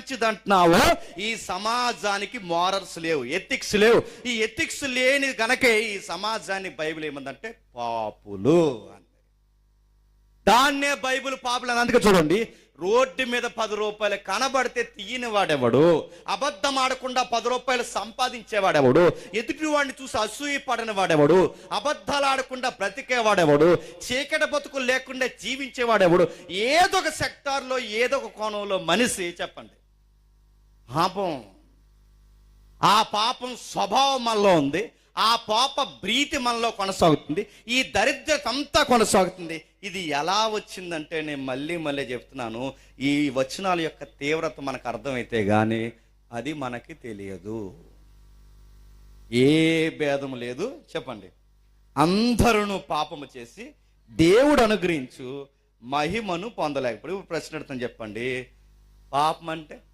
మంచిది అంటున్నావో ఈ సమాజానికి మోరల్స్ లేవు, ఎథిక్స్ లేవు. ఈ ఎథిక్స్ లేని గనకే ఈ సమాజాన్ని బైబిల్ ఏమందంటే పాపులు అని. దాన్నే బైబిల్ పాపులు అని. అందుకే చూడండి, రోడ్డు మీద 10 రూపాయలు కనబడితే తీయని వాడెవడు, అబద్ధం ఆడకుండా 10 రూపాయలు సంపాదించేవాడెవడు, ఎదుటి వాడిని చూసి అసూయ పడని వాడెవడు, అబద్ధాలు ఆడకుండా బ్రతికేవాడెవడు, చీకటి బతుకులు లేకుండా జీవించేవాడెవడు? ఏదో ఒక సెక్టార్లో ఏదో ఒక కోణంలో మనిషి చెప్పండి పాపం, ఆ పాపం స్వభావం మనలో ఉంది, ఆ పాప ప్రీతి మనలో కొనసాగుతుంది, ఈ దరిద్రత అంతా కొనసాగుతుంది. ఇది ఎలా వచ్చిందంటే నేను మళ్ళీ చెప్తున్నాను, ఈ వచనాల యొక్క తీవ్రత మనకు అర్థమైతే గానీ అది మనకి తెలియదు. ఏ భేదం లేదు చెప్పండి. అందరూ పాపము చేసి దేవుడు అనుగ్రహించు మహిమను పొందలేకపోయి. ప్రశ్న అడుగుతాను చెప్పండి, పాపం అంటే